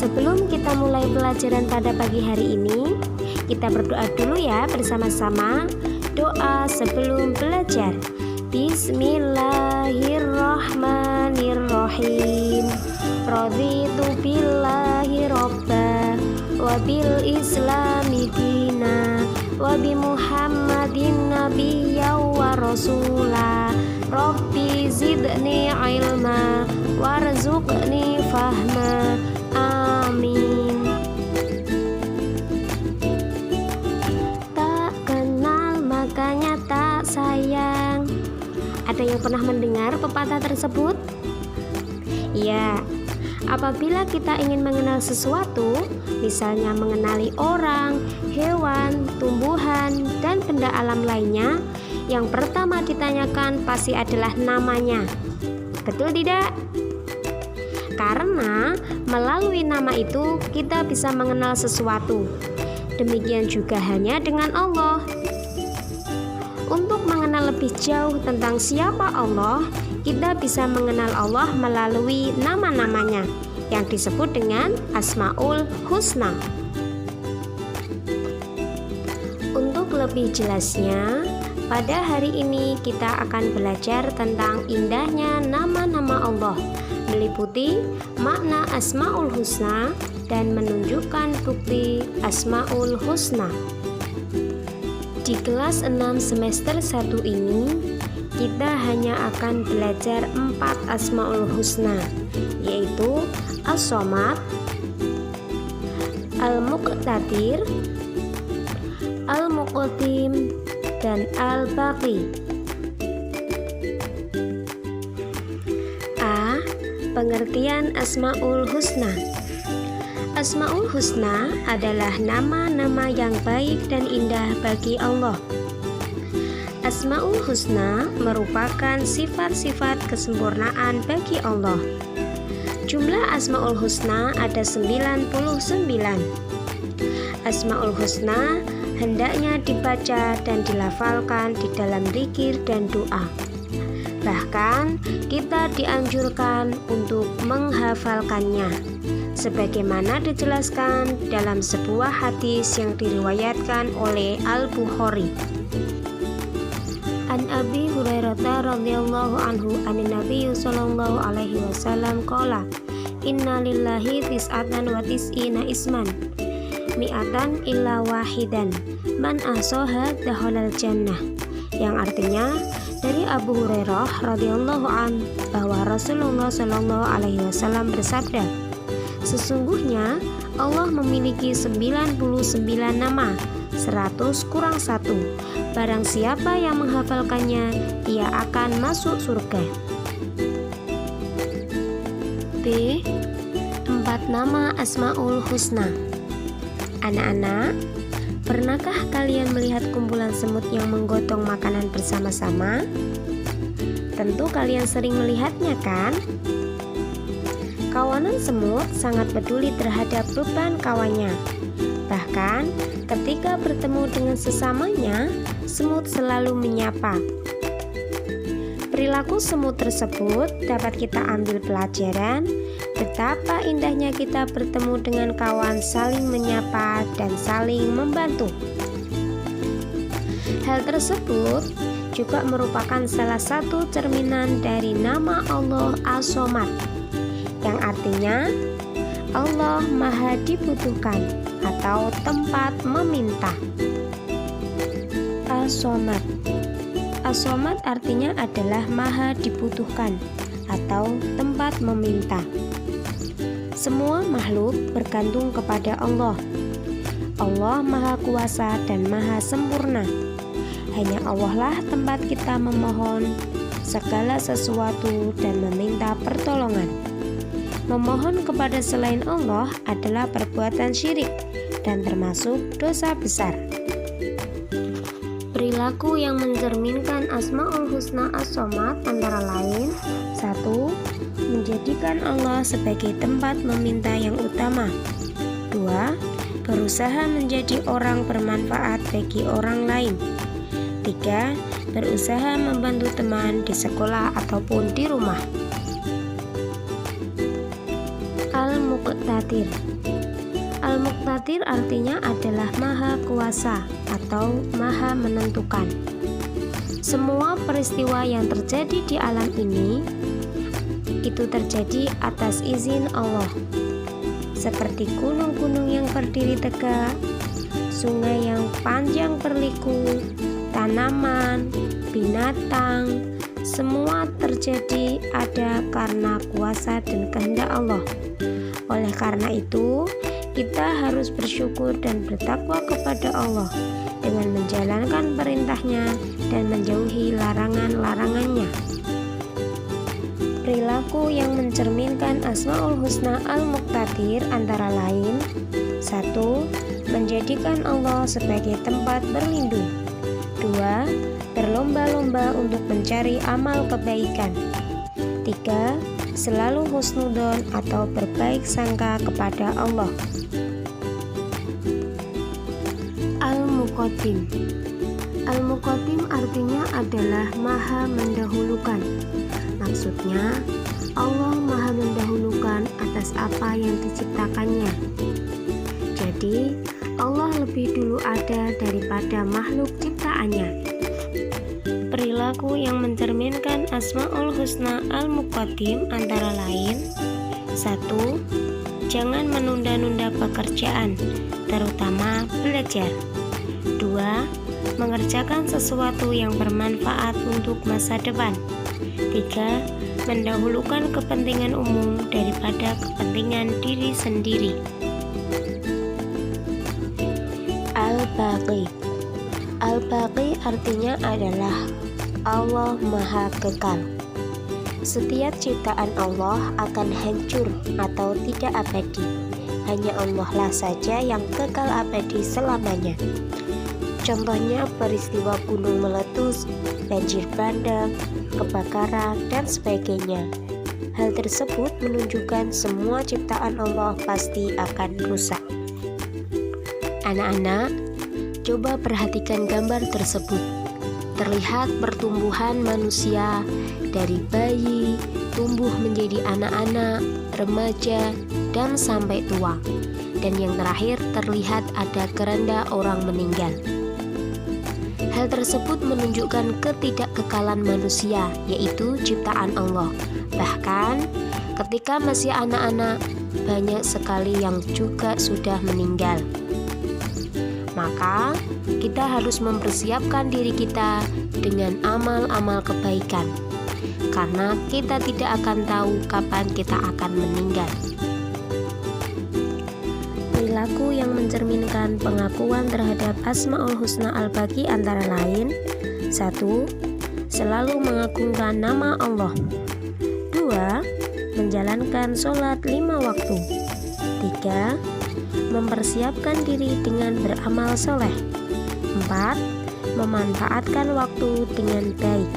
Sebelum kita mulai pelajaran pada pagi hari ini, kita berdoa dulu ya bersama-sama. Doa sebelum belajar. Bismillahirrahmanirrahim. Raditu billahi robba wa bil islami dina wa bi Muhammadin nabiyya wa rasula. Rabbi zidni ilma warzuqni fahma. Amin. Tak kenal makanya tak sayang. Ada yang pernah mendengar pepatah tersebut? Ya, apabila kita ingin mengenal sesuatu, misalnya mengenali orang, hewan, tumbuhan, dan benda alam lainnya, yang pertama ditanyakan pasti adalah namanya. Betul tidak? Karena melalui nama itu kita bisa mengenal sesuatu. Demikian juga hanya dengan Allah. Untuk mengenal lebih jauh tentang siapa Allah, kita bisa mengenal Allah melalui nama-namanya yang disebut dengan Asmaul Husna. Untuk lebih jelasnya, pada hari ini kita akan belajar tentang indahnya nama-nama Allah, meliputi makna Asmaul Husna dan menunjukkan bukti Asmaul Husna. Di kelas 6 semester 1 ini, kita hanya akan belajar 4 Asmaul Husna, yaitu As-Somad, Al-Muqtadir, Al-Muqtim, dan Al-Baqi. A. Pengertian Asmaul Husna. Asmaul Husna adalah nama-nama yang baik dan indah bagi Allah. Asmaul Husna merupakan sifat-sifat kesempurnaan bagi Allah. Jumlah Asmaul Husna ada 99. Asmaul Husna hendaknya dibaca dan dilafalkan di dalam zikir dan doa. Bahkan kita dianjurkan untuk menghafalkannya, sebagaimana dijelaskan dalam sebuah hadis yang diriwayatkan oleh Al-Bukhari. An Abi Hurairah radhiyallahu anhu anin Nabi sallallahu alaihi wasallam qala inna lillahi tis'atan wa tis'ina isman mi'atan illa wahidan man ahsaha dakhalal jannah, yang artinya dari Abu Hurairah radhiyallahu an bahwa Rasulullah sallallahu alaihi wasallam bersabda, sesungguhnya Allah memiliki 99 nama, 100 kurang 1. Barang siapa yang menghafalkannya, ia akan masuk surga. B. 4 nama Asmaul Husna. Anak-anak, pernahkah kalian melihat kumpulan semut yang menggotong makanan bersama-sama? Tentu kalian sering melihatnya, kan? Kawanan semut sangat peduli terhadap beban kawannya. Bahkan, ketika bertemu dengan sesamanya, semut selalu menyapa. Perilaku semut tersebut dapat kita ambil pelajaran betapa indahnya kita bertemu dengan kawan saling menyapa dan saling membantu. Hal tersebut juga merupakan salah satu cerminan dari nama Allah As-Somad, yang artinya Allah Maha Dibutuhkan atau tempat meminta. As-Somad. As-Somad artinya adalah Maha Dibutuhkan atau tempat meminta. Semua makhluk bergantung kepada Allah. Allah Maha Kuasa dan Maha Sempurna. Hanya Allah lah tempat kita memohon segala sesuatu dan meminta pertolongan. Memohon kepada selain Allah adalah perbuatan syirik dan termasuk dosa besar. Perilaku yang mencerminkan Asmaul Husna As-Somad antara lain: 1. Menjadikan Allah sebagai tempat meminta yang utama. 2. Berusaha menjadi orang bermanfaat bagi orang lain. 3. Berusaha membantu teman di sekolah ataupun di rumah. Al-Muqtadir. Al-Muqtadir artinya adalah maha kuasa atau maha menentukan. Semua peristiwa yang terjadi di alam ini itu terjadi atas izin Allah, seperti gunung-gunung yang berdiri tegak, sungai yang panjang berliku, tanaman, binatang, semua terjadi ada karena kuasa dan kehendak Allah. Oleh karena itu, kita harus bersyukur dan bertakwa kepada Allah dengan menjalankan perintahnya dan menjauhi larangan-larangannya. Perilaku yang mencerminkan Asmaul Husna Al-Muqtadir antara lain: 1. Menjadikan Allah sebagai tempat berlindung. 2. Berlomba-lomba untuk mencari amal kebaikan. 3. Selalu husnudon atau berbaik sangka kepada Allah. Al-Muqaddim. Al-Muqaddim artinya adalah maha mendahulukan. Maksudnya, Allah maha mendahulukan atas apa yang diciptakannya. Jadi, Allah lebih dulu ada daripada makhluk ciptaannya. Perilaku yang mencerminkan Asmaul Husna Al-Muqaddim antara lain: 1. Jangan menunda-nunda pekerjaan, terutama belajar. 2. Mengerjakan sesuatu yang bermanfaat untuk masa depan. 3. Mendahulukan kepentingan umum daripada kepentingan diri sendiri. Al-Baqi. Al-Baqi artinya adalah Allah Maha Kekal. Setiap ciptaan Allah akan hancur atau tidak abadi. Hanya Allah lah saja yang kekal abadi selamanya. Contohnya peristiwa gunung meletus, banjir bandang, kebakaran, dan sebagainya. Hal tersebut menunjukkan semua ciptaan Allah pasti akan rusak. Anak-anak, coba perhatikan gambar tersebut. Terlihat pertumbuhan manusia dari bayi, tumbuh menjadi anak-anak, remaja, dan sampai tua. Dan yang terakhir terlihat ada keranda orang meninggal. Hal tersebut menunjukkan ketidakkekalan manusia, yaitu ciptaan Allah. Bahkan ketika masih anak-anak, banyak sekali yang juga sudah meninggal. Maka kita harus mempersiapkan diri kita dengan amal-amal kebaikan, karena kita tidak akan tahu kapan kita akan meninggal. Perilaku yang mencerminkan pengakuan terhadap Asmaul Husna Al-Baqi antara lain: 1. Selalu mengagungkan nama Allah. 2. Menjalankan sholat 5 waktu. 3. Mempersiapkan diri dengan beramal soleh. 4. Memanfaatkan waktu dengan baik.